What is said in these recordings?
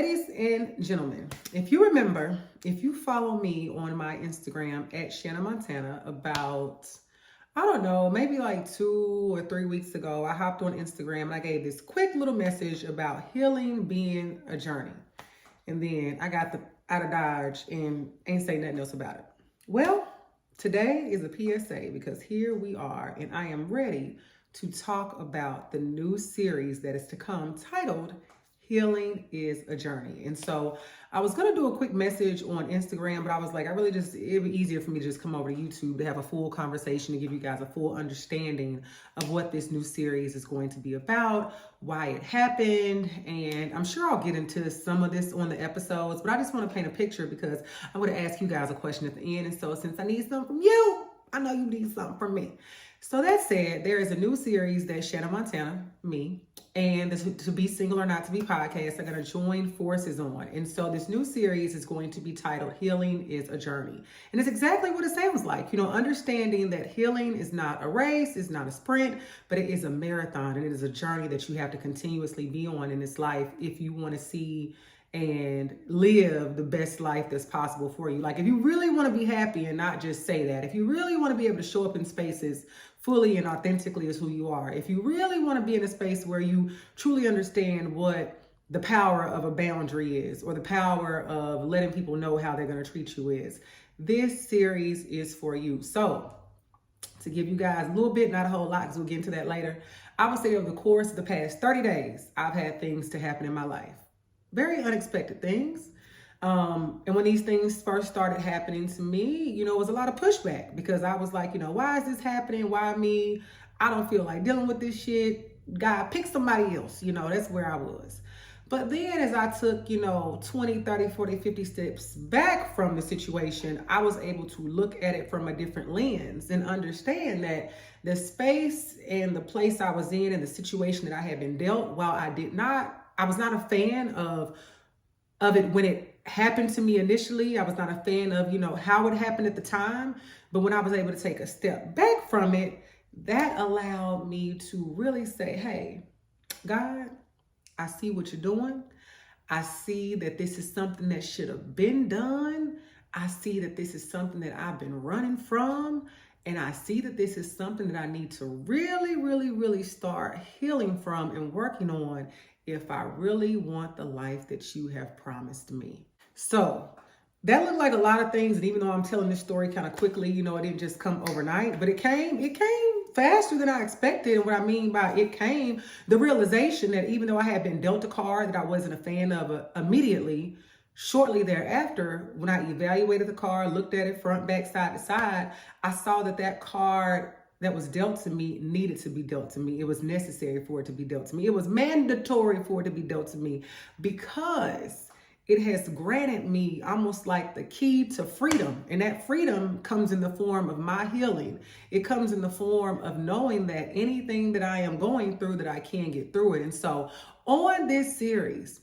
Ladies and gentlemen, if you remember, if you follow me on my Instagram at Shanna Montana, about, I don't know, maybe like 2 or 3 weeks ago, I hopped on Instagram and I gave this quick little message about healing being a journey. And then I got out of Dodge and ain't say nothing else about it. Well, today is a PSA because here we are and I am ready to talk about the new series that is to come titled Healing is a Journey. And so I was going to do a quick message on Instagram, but I was like, it'd be easier for me to just come over to YouTube to have a full conversation to give you guys a full understanding of what this new series is going to be about, why it happened. And I'm sure I'll get into some of this on the episodes, but I just want to paint a picture because I want to ask you guys a question at the end. And so since I need something from you, I know you need something from me. So that said, there is a new series that Shanna Montana, me, and the To Be Single or Not to Be podcast are going to join forces on. And so this new series is going to be titled Healing is a Journey. And it's exactly what it sounds like. Understanding that healing is not a race, it's not a sprint, but it is a marathon. And it is a journey that you have to continuously be on in this life if you want to see and live the best life that's possible for you. Like if you really want to be happy and not just say that, if you really want to be able to show up in spaces fully and authentically as who you are, if you really want to be in a space where you truly understand what the power of a boundary is or the power of letting people know how they're going to treat you is, this series is for you. So to give you guys a little bit, not a whole lot, because we'll get into that later, I would say over the course of the past 30 days, I've had things to happen in my life. Very unexpected things. And when these things first started happening to me, it was a lot of pushback because I was like, why is this happening? Why me? I don't feel like dealing with this shit. God, pick somebody else. That's where I was. But then as I took, 20, 30, 40, 50 steps back from the situation, I was able to look at it from a different lens and understand that the space and the place I was in and the situation that I had been dealt, while I was not a fan of it when it happened to me initially. I was not a fan of, how it happened at the time. But when I was able to take a step back from it, that allowed me to really say, hey, God, I see what you're doing. I see that this is something that should have been done. I see that this is something that I've been running from. And I see that this is something that I need to really, really, really start healing from and working on if I really want the life that you have promised me. So that looked like a lot of things. And even though I'm telling this story kind of quickly, it didn't just come overnight, but it came faster than I expected. And what I mean by it came, the realization that even though I had been dealt a card that I wasn't a fan of immediately, shortly thereafter, when I evaluated the card, looked at it front, back, side to side, I saw that card that was dealt to me needed to be dealt to me. It was necessary for it to be dealt to me. It was mandatory for it to be dealt to me because it has granted me almost like the key to freedom. And that freedom comes in the form of my healing. It comes in the form of knowing that anything that I am going through, that I can get through it. And so on this series,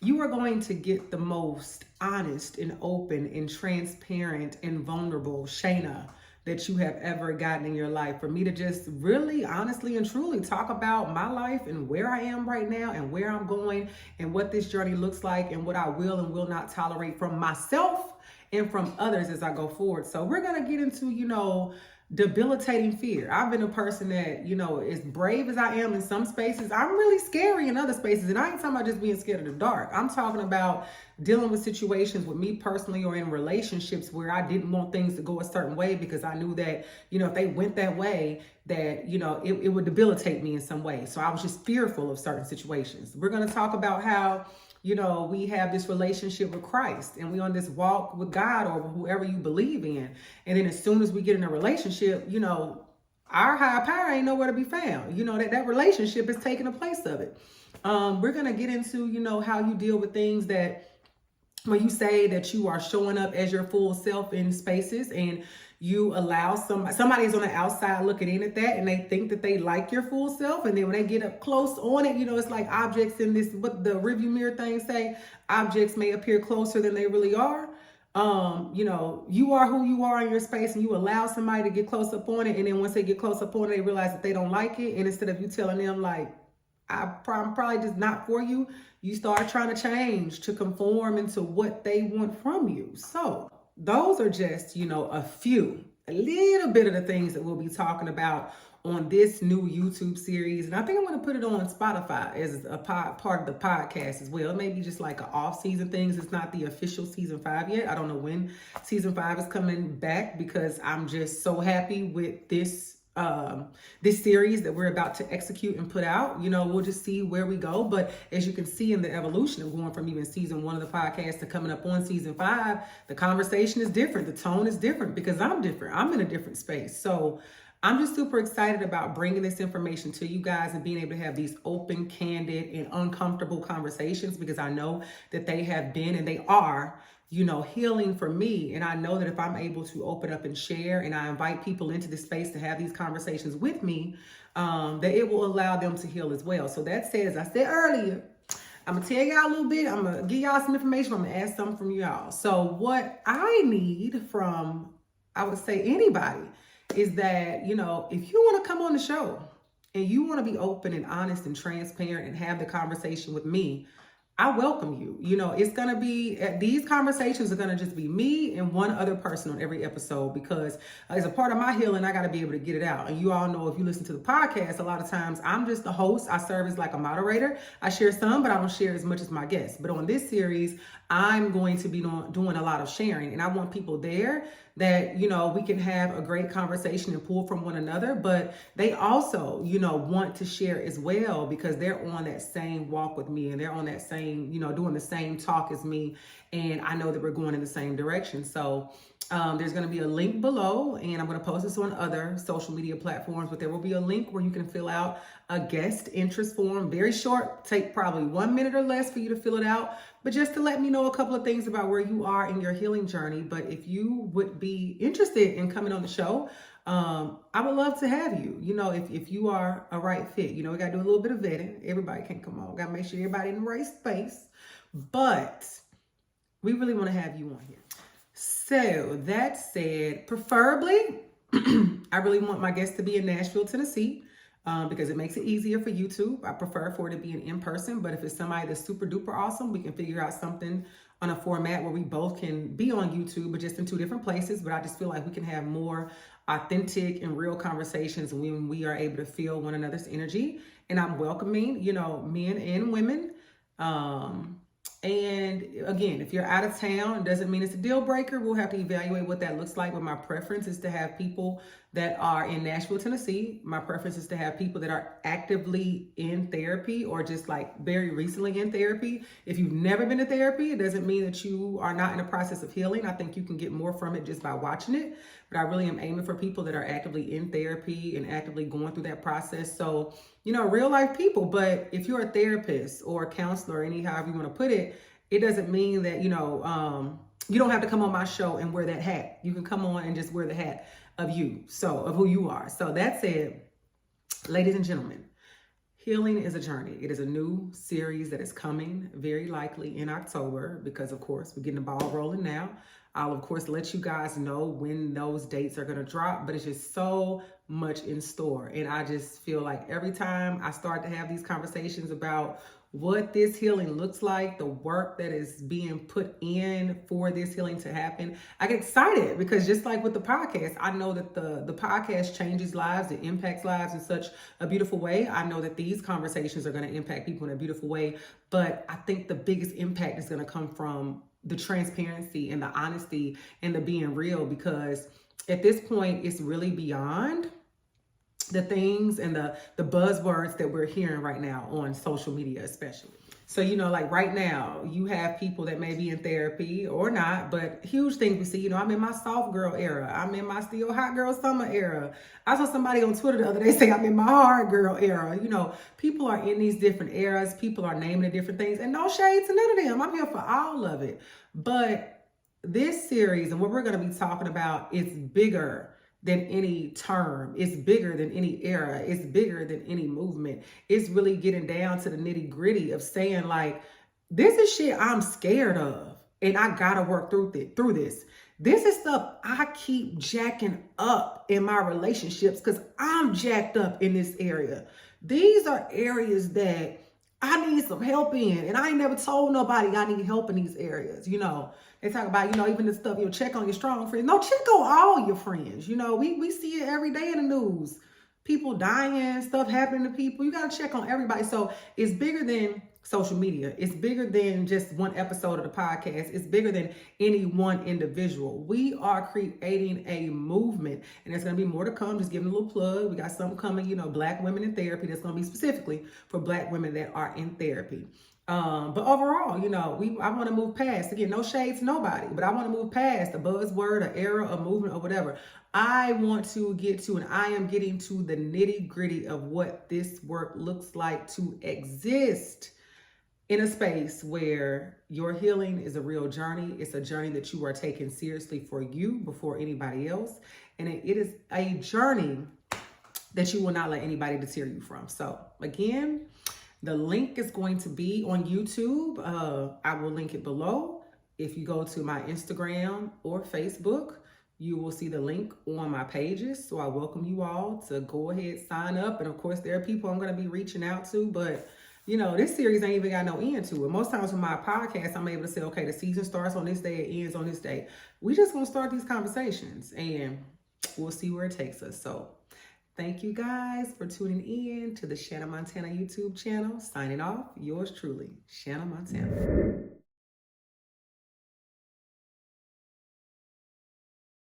you are going to get the most honest and open and transparent and vulnerable Shayna that you have ever gotten in your life. For me to just really honestly and truly talk about my life and where I am right now and where I'm going and what this journey looks like and what I will and will not tolerate from myself and from others as I go forward. So we're going to get into, debilitating fear. I've been a person that, as brave as I am in some spaces, I'm really scary in other spaces. And I ain't talking about just being scared of the dark. I'm talking about dealing with situations with me personally or in relationships where I didn't want things to go a certain way because I knew that, if they went that way, that, it would debilitate me in some way. So I was just fearful of certain situations. We're going to talk about how we have this relationship with Christ and we on this walk with God or whoever you believe in. And then as soon as we get in a relationship, our higher power ain't nowhere to be found. That relationship is taking the place of it. We're going to get into, how you deal with things that when you say that you are showing up as your full self in spaces and you allow somebody's on the outside looking in at that and they think that they like your full self. And then when they get up close on it, it's like objects in this, what the review mirror thing say, objects may appear closer than they really are. You are who you are in your space and you allow somebody to get close up on it. And then once they get close up on it, they realize that they don't like it. And instead of you telling them like, I'm probably just not for you. You start trying to change to conform into what they want from you. So those are just, a little bit of the things that we'll be talking about on this new YouTube series. And I think I'm going to put it on Spotify as a part of the podcast as well. Maybe just like an off-season things. It's not the official season 5 yet. I don't know when season 5 is coming back because I'm just so happy with this series that we're about to execute and put out. We'll just see where we go. But as you can see in the evolution of going from even season 1 of the podcast to coming up on season 5, the conversation is different. The tone is different because I'm different. I'm in a different space. So I'm just super excited about bringing this information to you guys and being able to have these open, candid, and uncomfortable conversations because I know that they have been and they are healing for me. And I know that if I'm able to open up and share and I invite people into this space to have these conversations with me, that it will allow them to heal as well. So that said, as I said earlier, I'm going to tell y'all a little bit. I'm going to give y'all some information. I'm going to ask something from y'all. So what I need from, I would say, anybody is that, if you want to come on the show and you want to be open and honest and transparent and have the conversation with me, I welcome you. It's going to be, these conversations are going to just be me and one other person on every episode because as a part of my healing, I got to be able to get it out. And you all know, if you listen to the podcast, a lot of times I'm just the host. I serve as like a moderator. I share some, but I don't share as much as my guests. But on this series, I'm going to be doing a lot of sharing, and I want people there that, we can have a great conversation and pull from one another, but they also, want to share as well because they're on that same walk with me and they're on that same, doing the same talk as me. And I know that we're going in the same direction. So there's going to be a link below, and I'm going to post this on other social media platforms, but there will be a link where you can fill out a guest interest form. Very short, take probably 1 minute or less for you to fill it out, but just to let me know a couple of things about where you are in your healing journey. But if you would be interested in coming on the show, I would love to have you. If you are a right fit, we got to do a little bit of vetting. Everybody can't come on. Got to make sure everybody in the right space, but we really want to have you on here. So that said, preferably, I really want my guests to be in Nashville, Tennessee, because it makes it easier for YouTube. I prefer for it to be in person, but if it's somebody that's super duper awesome, we can figure out something on a format where we both can be on YouTube, but just in 2 different places. But I just feel like we can have more authentic and real conversations when we are able to feel one another's energy. And I'm welcoming, men and women. And again, if you're out of town, it doesn't mean it's a deal breaker. We'll have to evaluate what that looks like. But my preference is to have people that are in Nashville, Tennessee. My preference is to have people that are actively in therapy or just like very recently in therapy. If you've never been to therapy, it doesn't mean that you are not in the process of healing. I think you can get more from it just by watching it. But I really am aiming for people that are actively in therapy and actively going through that process. So, real life people. But if you're a therapist or a counselor, however you want to put it, it doesn't mean that, you don't have to come on my show and wear that hat. You can come on and just wear the hat of who you are. So that said, ladies and gentlemen, healing is a journey. It is a new series that is coming very likely in October because, of course, we're getting the ball rolling now. I'll, of course, let you guys know when those dates are going to drop, but it's just so much in store. And I just feel like every time I start to have these conversations about what this healing looks like, the work that is being put in for this healing to happen, I get excited because just like with the podcast, I know that the podcast changes lives, it impacts lives in such a beautiful way. I know that these conversations are going to impact people in a beautiful way, but I think the biggest impact is going to come from the transparency and the honesty and the being real, because at this point, it's really beyond the things and the buzzwords that we're hearing right now on social media, especially. So, like right now, you have people that may be in therapy or not, but huge things we see, I'm in my soft girl era. I'm in my still hot girl summer era. I saw somebody on Twitter the other day say I'm in my hard girl era. People are in these different eras. People are naming the different things, and no shade to none of them. I'm here for all of it. But this series and what we're going to be talking about is bigger than any term. It's bigger than any era. It's bigger than any movement. It's really getting down to the nitty gritty of saying like, this is shit I'm scared of and I gotta work through this. This is stuff I keep jacking up in my relationships because I'm jacked up in this area. These are areas that I need some help in. And I ain't never told nobody I need help in these areas. They talk about, even the stuff you'll check on your strong friends. No, check on all your friends. We see it every day in the news. People dying, stuff happening to people. You got to check on everybody. So it's bigger than social media. It's bigger than just one episode of the podcast. It's bigger than any one individual. We are creating a movement, and there's going to be more to come. Just giving a little plug. We got something coming, Black women in therapy. That's going to be specifically for Black women that are in therapy. But overall, I want to move past, again, no shade to nobody, but I want to move past a buzzword, an era, a movement, or whatever. I want to get to, and I am getting to the nitty gritty of what this work looks like to exist in a space where your healing is a real journey. It's a journey that you are taking seriously for you before anybody else. And it is a journey that you will not let anybody deter you from. So again, the link is going to be on YouTube. I will link it below. If you go to my Instagram or Facebook, you will see the link on my pages. So I welcome you all to go ahead, sign up. And of course, there are people I'm going to be reaching out to, but this series ain't even got no end to it. Most times with my podcast, I'm able to say, okay, the season starts on this day, it ends on this day. We just gonna start these conversations and we'll see where it takes us. So thank you guys for tuning in to the Shanna Montana YouTube channel. Signing off, yours truly, Shanna Montana.